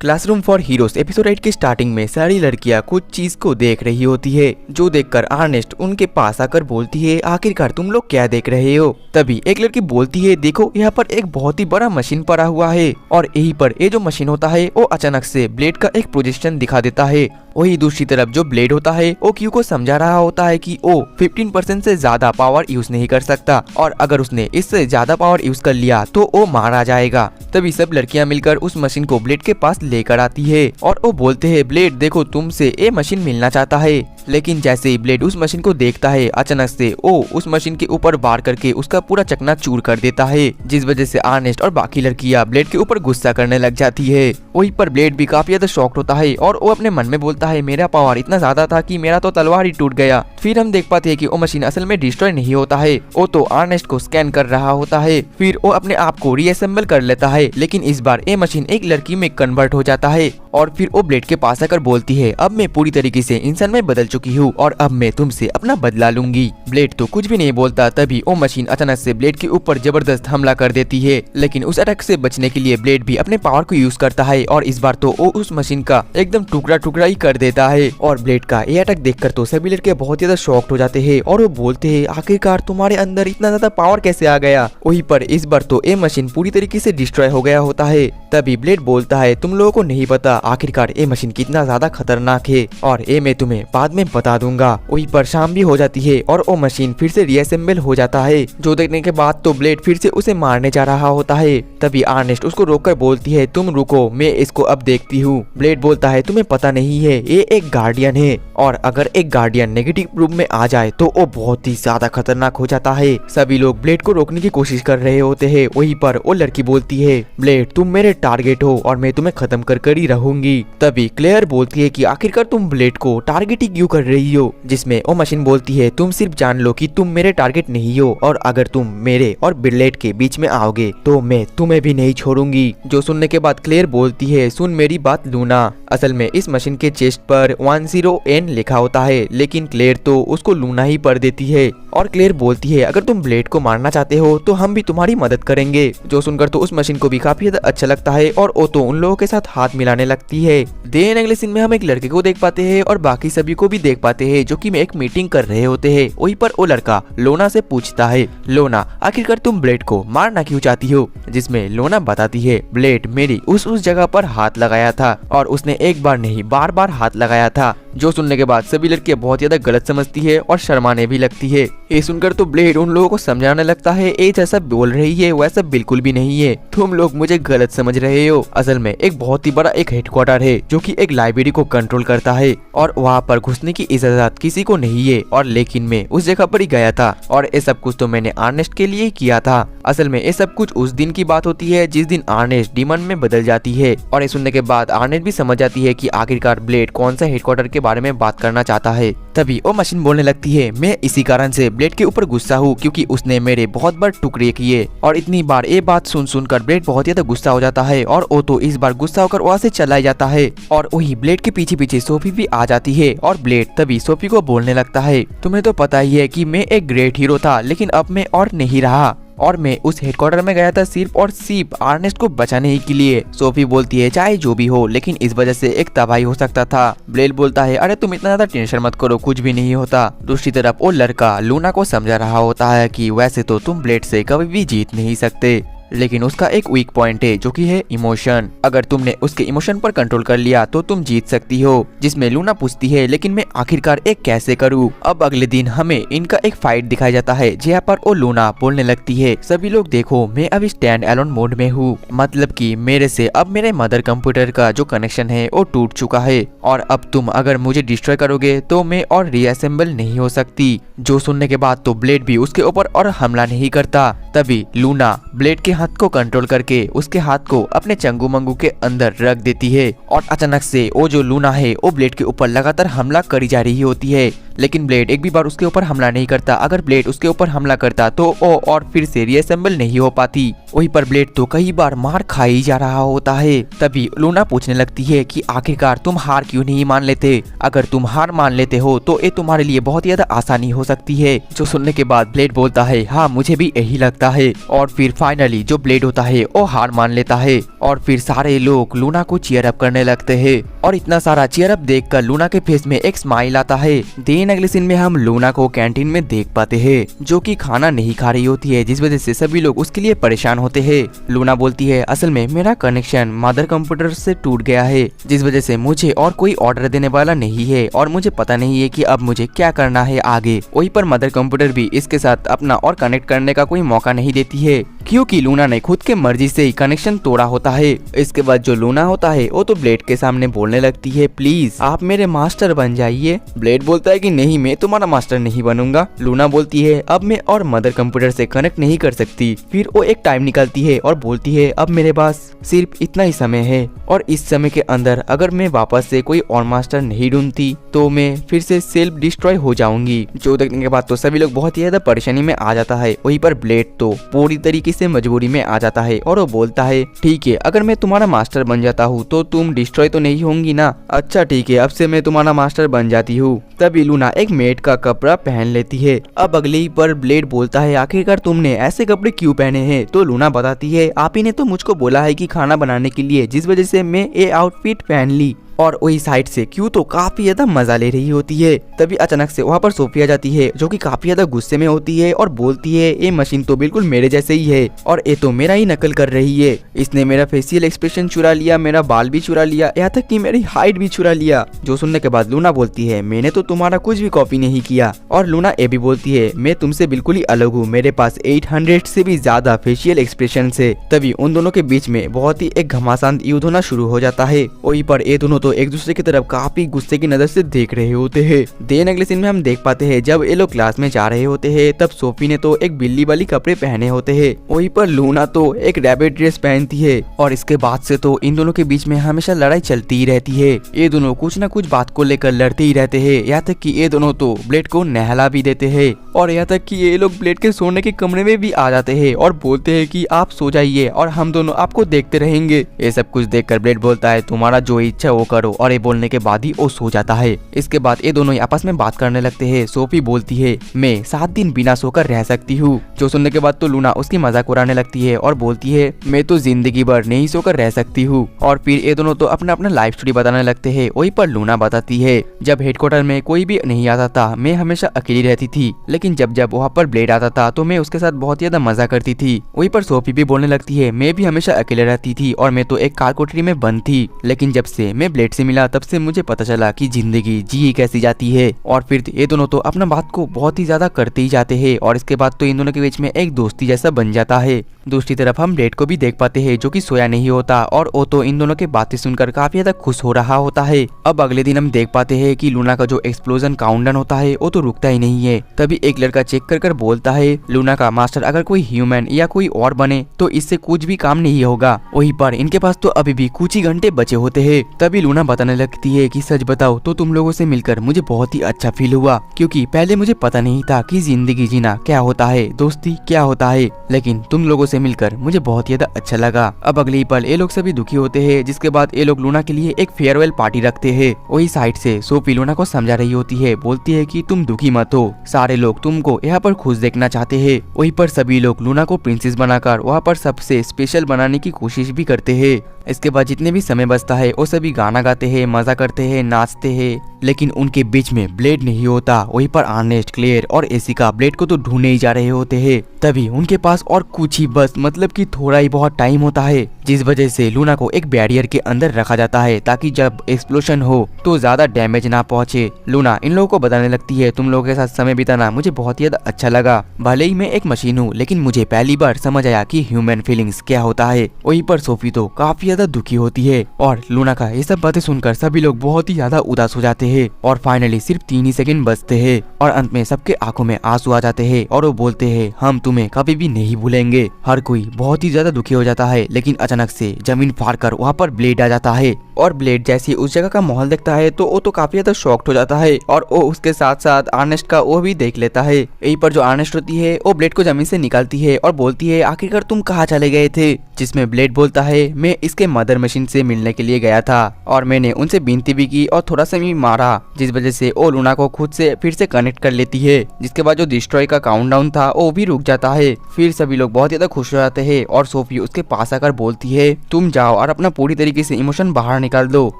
Classroom for heroes episode 8 की starting में सारी लड़कियां कुछ चीज को देख रही होती है, जो देखकर अर्नेस्ट उनके पास आकर बोलती है, आखिरकार तुम लोग क्या देख रहे हो। तभी एक लड़की बोलती है, देखो यहाँ पर एक बहुत ही बड़ा मशीन पड़ा हुआ है और यहीं पर ये जो मशीन होता है वो अचानक से ब्लेड का एक प्रोजेक्शन दिखा देता है। वही दूसरी तरफ जो ब्लेड होता है वो क्यू को समझा रहा होता है कि वो 15% से ज्यादा पावर यूज नहीं कर सकता और अगर उसने इससे ज्यादा पावर यूज कर लिया तो वो मारा जाएगा। तभी सब लड़कियां मिलकर उस मशीन को ब्लेड के पास लेकर आती है और वो बोलते हैं, ब्लेड देखो तुमसे ये मशीन मिलना चाहता है। लेकिन जैसे ही ब्लेड उस मशीन को देखता है अचानक से वो उस मशीन के ऊपर वार करके उसका पूरा चकना चूर कर देता है, जिस वजह से अर्नेस्ट और बाकी लड़कियां ब्लेड के ऊपर गुस्सा करने लग जाती है। वहीं पर ब्लेड भी काफी ज्यादा शॉक्ड होता है और वो अपने मन में बोलता है, मेरा पावर इतना ज्यादा था कि मेरा तो तलवार ही टूट गया। फिर हम देख पाते हैं कि वो मशीन असल में डिस्ट्रॉय नहीं होता है, वो तो अर्नेस्ट को स्कैन कर रहा होता है। फिर वो अपने आप को रीअसेंबल कर लेता है, लेकिन इस बार ये मशीन एक लड़की में कन्वर्ट हो जाता है और फिर वो ब्लेड के पास आकर बोलती है, अब मैं पूरी तरीके से इंसान में बदल चुकी हूँ और अब मैं तुमसे अपना बदला लूंगी। ब्लेड तो कुछ भी नहीं बोलता, तभी वो मशीन अचानक से ब्लेड के ऊपर जबरदस्त हमला कर देती है। लेकिन उस अटैक से बचने के लिए ब्लेड भी अपने पावर को यूज करता है और इस बार तो वो उस मशीन का एकदम टुकड़ा टुकड़ा ही कर देता है। और ब्लेड का ये अटैक देखकर तो सभी लड़के बहुत ज्यादा शॉक्ड हो जाते हैं और वो बोलते हैं, आखिरकार तुम्हारे अंदर इतना ज्यादा पावर कैसे आ गया। वहीं पर इस बार तो ये मशीन पूरी तरीके से डिस्ट्रॉय हो गया होता है। तभी ब्लेड बोलता है, तुम लोगों को नहीं पता आखिरकार ये मशीन कितना ज्यादा खतरनाक है और ये मैं तुम्हें बाद में बता दूंगा। वहीं पर शाम भी हो जाती है और वो मशीन फिर से रीअसेंबल हो जाता है, जो देखने के बाद तो ब्लेड फिर से उसे मारने जा रहा होता है। तभी अर्नेस्ट उसको रोककर बोलती है, तुम रुको, मैं इसको अब देखती हूँ। ब्लेड बोलता है, तुम्हें पता नहीं है ये एक गार्डियन है और अगर एक गार्डियन नेगेटिव रूप में आ जाए तो वो बहुत ही ज्यादा खतरनाक हो जाता है। सभी लोग ब्लेड को रोकने की कोशिश कर रहे होते हैं। वहीं पर वो लड़की बोलती है, ब्लेड तुम मेरे टारगेट हो और मैं तुम्हें खत्म कर ही रहूंगी। तभी क्लेयर बोलती है कि आखिरकार तुम ब्लेड को टारगेट ही क्यों कर रही हो, जिसमें वो मशीन बोलती है, तुम सिर्फ जान लो कि तुम मेरे टारगेट नहीं हो और अगर तुम मेरे और ब्लेड के बीच में आओगे तो मैं तुम्हें भी नहीं छोड़ूंगी। जो सुनने के बाद क्लेयर बोलती है, सुन मेरी बात लूना। असल में इस मशीन के चेस्ट पर 10N लिखा होता है, लेकिन क्लेयर तो उसको लूना ही पढ़ देती है और क्लेयर बोलती है, अगर तुम ब्लेड को मारना चाहते हो तो हम भी तुम्हारी मदद करेंगे। जो सुनकर तो उस मशीन को भी काफी ज्यादा अच्छा लगता है और वो तो उन लोगों के साथ हाथ मिलाने लगती है। देन अगले सीन में हम एक लड़के को देख पाते हैं और बाकी सभी को भी देख पाते हैं, जो कि एक मीटिंग कर रहे होते हैं। वहीं पर वो लड़का लोना से पूछता है, लोना आखिरकार तुम ब्लेड को मारना क्यों चाहती हो, जिसमें लोना बताती है, ब्लेड मेरी उस जगह पर हाथ लगाया था और उसने एक बार नहीं बार बार हाथ लगाया था। जो सुनने के बाद सभी लड़कियां बहुत ज्यादा गलत समझती है और शर्माने भी लगती है। ये सुनकर तो ब्लेड उन लोगों को समझाने लगता है, ये जैसा बोल रही है वैसा बिल्कुल भी नहीं है, तुम लोग मुझे गलत समझ रहे हो। असल में एक बहुत ही बड़ा एक हेडक्वार्टर है जो कि एक लाइब्रेरी को कंट्रोल करता है और वहाँ पर घुसने की इजाजत किसी को नहीं है, और लेकिन मैं उस जगह पर ही गया था और ये सब कुछ तो मैंने अर्नेस्ट के लिए ही किया था। असल में ये सब कुछ उस दिन की बात होती है जिस दिन अर्नेस्ट डीमन में बदल जाती है। और ये सुनने के बाद अर्नेस्ट भी समझ जाती है कि आखिरकार ब्लेड कौन सा हेडक्वार्टर के बारे में बात करना चाहता है। तभी वो मशीन बोलने लगती है, मैं इसी कारण से ब्लेड के ऊपर गुस्सा हूँ क्योंकि उसने मेरे बहुत बार टुकड़े किए। और इतनी बार ये बात सुनकर ब्लेड बहुत ज्यादा गुस्सा हो जाता है और वो तो इस बार गुस्सा होकर वहाँ से चला जाता है। और वही ब्लेड के पीछे पीछे सोफी भी आ जाती है और ब्लेड तभी सोफी को बोलने लगता है, तुम्हें तो पता ही है कि मैं एक ग्रेट हीरो था, लेकिन अब मैं और नहीं रहा और मैं उस हेडक्वार्टर में गया था सिर्फ और सिर्फ अर्नेस्ट को बचाने ही के लिए। सोफी बोलती है, चाहे जो भी हो लेकिन इस वजह से एक तबाही हो सकता था। ब्लेड बोलता है, अरे तुम इतना ज्यादा टेंशन मत करो, कुछ भी नहीं होता। दूसरी तरफ वो लड़का लूना को समझा रहा होता है कि वैसे तो तुम ब्लेड से कभी भी जीत नहीं सकते, लेकिन उसका एक वीक पॉइंट है जो कि है इमोशन। अगर तुमने उसके इमोशन पर कंट्रोल कर लिया तो तुम जीत सकती हो। जिसमें लूना पूछती है, लेकिन मैं आखिरकार एक कैसे करूँ। अब अगले दिन हमें इनका एक फाइट दिखाया जाता है जहाँ पर वो लूना बोलने लगती है, सभी लोग देखो मैं अभी स्टैंड अलोन मोड में हूँ, मतलब कि मेरे से अब मेरे मदर कंप्यूटर का जो कनेक्शन है वो टूट चुका है और अब तुम अगर मुझे डिस्ट्रॉय करोगे तो मैं और रीअसेंबल नहीं हो सकती। जो सुनने के बाद तो ब्लेड भी उसके ऊपर और हमला नहीं करता। तभी लूना ब्लेड के हाथ को कंट्रोल करके उसके हाथ को अपने चंगू मंगू के अंदर रख देती है और अचानक से वो जो लूना है वो ब्लेड के ऊपर लगातार हमला करी जा रही होती है। लेकिन ब्लेड एक भी बार उसके ऊपर हमला नहीं करता। अगर ब्लेड उसके ऊपर हमला करता तो वो और फिर से रीअसेंबल नहीं हो पाती। वहीं पर ब्लेड तो कई बार मार खाई जा रहा होता है। तभी लूना पूछने लगती है कि आखिरकार तुम हार क्यों नहीं मान लेते? अगर तुम हार मान लेते हो तो ये तुम्हारे लिए बहुत ज्यादा आसानी हो सकती है। जो सुनने के बाद ब्लेड बोलता है हाँ मुझे भी यही लगता है। और फिर फाइनली जो ब्लेड होता है वो हार मान लेता है और फिर सारे लोग लूना को चीयर अप करने लगते हैं। और इतना सारा चीयर अप देखकर लूना के फेस में एक स्माइल आता है। देन अगले सीन में हम लूना को कैंटीन में देख पाते हैं जो कि खाना नहीं खा रही होती है, जिस वजह से सभी लोग उसके लिए परेशान होते हैं। लूना बोलती है असल में मेरा कनेक्शन मदर कंप्यूटर से टूट गया है, जिस वजह से मुझे और कोई ऑर्डर देने वाला नहीं है और मुझे पता नहीं है कि अब मुझे क्या करना है आगे। वहीं पर मदर कंप्यूटर भी इसके साथ अपना और कनेक्ट करने का कोई मौका नहीं देती है क्योंकि लूना ने खुद के मर्जी से ही कनेक्शन तोड़ा होता है। इसके बाद जो लूना होता है वो तो ब्लेड के सामने बोलने लगती है प्लीज आप मेरे मास्टर बन जाइए। ब्लेड बोलता है कि नहीं मैं तुम्हारा मास्टर नहीं बनूंगा। लूना बोलती है अब मैं और मदर कंप्यूटर से कनेक्ट नहीं कर सकती। फिर वो एक टाइम निकालती है और बोलती है अब मेरे पास सिर्फ इतना ही समय है और इस समय के अंदर अगर मैं वापस से कोई और मास्टर नहीं ढूंढती तो मैं फिर से सेल्फ डिस्ट्रॉय हो जाऊंगी। जो देखने के बाद तो सभी लोग बहुत ही ज्यादा परेशानी में आ जाता है। वहीं पर ब्लेड तो पूरी तरीके से मजबूरी में आ जाता है और वो बोलता है ठीक है अगर मैं तुम्हारा मास्टर बन जाता हूँ तो तुम डिस्ट्रॉय तो नहीं होंगी ना? अच्छा ठीक है अब से मैं तुम्हारा मास्टर बन जाती हूँ। तभी लूना एक मेड का कपड़ा पहन लेती है। अब अगले ही पर ब्लेड बोलता है आखिरकार तुमने ऐसे कपड़े क्यों पहने हैं? तो लूना बताती है आप ही ने तो मुझको बोला है कि खाना बनाने के लिए, जिस वजह से मैं ये आउटफिट पहन ली। और वही साइड से क्यों तो काफी ज्यादा मजा ले रही होती है। तभी अचानक से वहाँ पर सोफी आ जाती है जो कि काफी ज्यादा गुस्से में होती है और बोलती है ये मशीन तो बिल्कुल मेरे जैसे ही है और ये तो मेरा ही नकल कर रही है। इसने मेरा फेशियल एक्सप्रेशन चुरा लिया, मेरा बाल भी चुरा लिया, यहाँ तक कि मेरी हाइट भी चुरा लिया। जो सुनने के बाद लूना बोलती है मैंने तो तुम्हारा कुछ भी कॉपी नहीं किया। और लूना ये भी बोलती है मैं तुमसे बिल्कुल ही अलग हूँ, मेरे पास 800 से भी ज्यादा फेशियल एक्सप्रेशन है। तभी उन दोनों के बीच में बहुत ही एक घमासान युद्ध होना शुरू हो जाता है। वहीं पर ये दोनों तो एक दूसरे की तरफ काफी गुस्से की नजर से देख रहे होते हैं। देन अगले सीन में हम देख पाते हैं जब ये लोग क्लास में जा रहे होते हैं तब सोफी ने तो एक बिल्ली वाली कपड़े पहने होते हैं। वहीं पर लूना तो एक रैबिट ड्रेस पहनती है और इसके बाद से तो इन दोनों के बीच में हमेशा लड़ाई चलती ही रहती है। ये दोनों कुछ न कुछ बात को लेकर लड़ते ही रहते हैं, यहाँ तक कि ये दोनों तो ब्लेड को नहला भी देते हैं और यहाँ तक कि ये लोग ब्लेड के सोने के कमरे में भी आ जाते हैं और बोलते हैं कि आप सो जाइए और हम दोनों आपको देखते रहेंगे। ये सब कुछ देखकर ब्लेड बोलता है तुम्हारा जो इच्छा वो करो और ये बोलने के बाद ही वो सो जाता है। इसके बाद ये दोनों आपस में बात करने लगते हैं। सोफी बोलती है मैं 7 दिन बिना सोकर रह सकती हूँ। जो सुनने के बाद तो लूना उसकी मजाक उड़ाने लगती है और बोलती है मैं तो जिंदगी भर नहीं सोकर रह सकती हूँ। और फिर ये दोनों तो अपना अपना लाइफ स्टोरी बताने लगते हैं। वहीं पर लूना बताती है जब हेडक्वार्टर में कोई भी नहीं आता था मैं हमेशा अकेली रहती थी, लेकिन जब जब वहाँ पर ब्लेड आता था तो मैं उसके साथ बहुत ज्यादा मजा करती थी। वहीं पर सोफी भी बोलने लगती है मैं भी हमेशा अकेले रहती थी और मैं तो एक कार कोठरी में बंद थी, लेकिन जब से मैं ब्लेड से मिला तब से मुझे पता चला कि जिंदगी जी कैसी जाती है। और फिर ये दोनों तो अपना बात को बहुत ही ज्यादा करते ही जाते हैं और इसके बाद तो इन दोनों के बीच में एक दोस्ती जैसा बन जाता है। दूसरी तरफ हम ब्लेड को भी देख पाते हैं जो कि सोया नहीं होता और वो तो इन दोनों की बातें सुनकर काफी ज्यादा खुश हो रहा होता है। अब अगले दिन हम देख पाते हैं कि लूना का जो एक्सप्लोजन काउंटडाउन होता है वो तो रुकता ही नहीं है। तभी एक लड़का चेक कर कर बोलता है लूना का मास्टर अगर कोई ह्यूमन या कोई और बने तो इससे कुछ भी काम नहीं होगा। वहीं पर इनके पास तो अभी भी कुछ ही घंटे बचे होते हैं। तभी लूना बताने लगती है कि सच बताओ तो तुम लोगों से मिलकर मुझे बहुत ही अच्छा फील हुआ, क्योंकि पहले मुझे पता नहीं था कि जिंदगी जीना क्या होता है, दोस्ती क्या होता है, लेकिन तुम लोगों से मिलकर मुझे बहुत ज्यादा अच्छा लगा। अब अगले ही पल ये लोग सभी दुखी होते हैं, जिसके बाद ये लोग लूना के लिए एक फेयरवेल पार्टी रखते हैं। वही साइड से सोफी लूना को समझा रही होती है, बोलती है कि तुम दुखी मत हो, सारे लोग तुमको यहाँ पर खुश देखना चाहते हैं। वहीं पर सभी लोग लूना को प्रिंसेस बनाकर वहाँ पर सबसे स्पेशल बनाने की कोशिश भी करते हैं। इसके बाद जितने भी समय बचता है वो सभी गाना गाते हैं, मजा करते हैं, नाचते हैं, लेकिन उनके बीच में ब्लेड नहीं होता। वहीं पर अर्नेस्ट, क्लेयर और एसिका ब्लेड को तो ढूंढने ही जा रहे होते हैं। तभी उनके पास और कुछ ही बस मतलब कि थोड़ा ही बहुत टाइम होता है, जिस वजह से लूना को एक बैरियर के अंदर रखा जाता है ताकि जब एक्सप्लोजन हो तो ज्यादा डैमेज ना पहुंचे। लूना इन लोगों को बताने लगती है तुम लोगों के साथ समय बिताना मुझे बहुत ज्यादा अच्छा लगा, भले ही मैं एक मशीन हूँ लेकिन मुझे पहली बार समझ आया कि ह्यूमन फीलिंग्स क्या होता है। वहीं पर सोफी तो काफी ज्यादा दुखी होती है और लूना का ये सब बातें सुनकर सभी लोग बहुत ही ज्यादा उदास हो जाते हैं। और फाइनली सिर्फ 3 ही सेकंड बचते हैं और अंत में सबके आंखों में आंसू आ जाते हैं और वो बोलते हैं हम तुम्हें कभी भी नहीं भूलेंगे। हर कोई बहुत ही ज्यादा दुखी हो जाता है, लेकिन अचानक से जमीन फाड़ कर वहाँ पर ब्लेड आ जाता है और ब्लेड जैसे उस जगह का माहौल देखता है तो वो तो काफी ज्यादा शॉक्ड हो जाता है और वो उसके साथ साथ अर्नेस्ट का वो भी देख लेता है। यहीं पर जो अर्नेस्ट होती है वो ब्लेड को जमीन से निकालती है और बोलती है आखिरकार तुम कहाँ चले गए थे। जिसमें ब्लेड बोलता है मैं इसके मदर मशीन से मिलने के लिए गया था और मैंने उनसे विनती भी की और थोड़ा सा भी मारा, जिस वजह से वो लूना को खुद से फिर से कनेक्ट कर लेती है। जिसके बाद जो डिस्ट्रॉय का काउंटडाउन था वो भी रुक जाता है। फिर सभी लोग बहुत ज्यादा खुश हो जाते हैं और सोफी उसके पास आकर बोलती है तुम जाओ और अपना पूरी तरीके से इमोशन बाहर निकाल दो।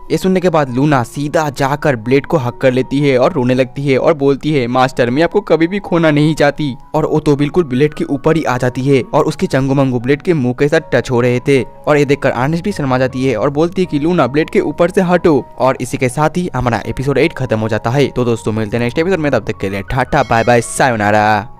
ये सुनने के बाद लूना सीधा जाकर ब्लेड को हक कर लेती है और रोने लगती है और बोलती है मास्टर मैं आपको कभी भी खोना नहीं चाहती। और वो तो बिल्कुल ब्लेड के ऊपर ही आ जाती है और उसके चंगू मंगू ब्लेड के मुंह के साथ टच हो रहे थे। और ये देखकर अर्नेस्ट भी शर्मा जाती है और बोलती है कि लूना ब्लेड के ऊपर से हटो। और इसी के साथ ही हमारा एपिसोड 8 खत्म हो जाता है। तो दोस्तों मिलते हैं नेक्स्ट एपिसोड में, तब तक के लिए टाटा बाय बाय सायोनारा।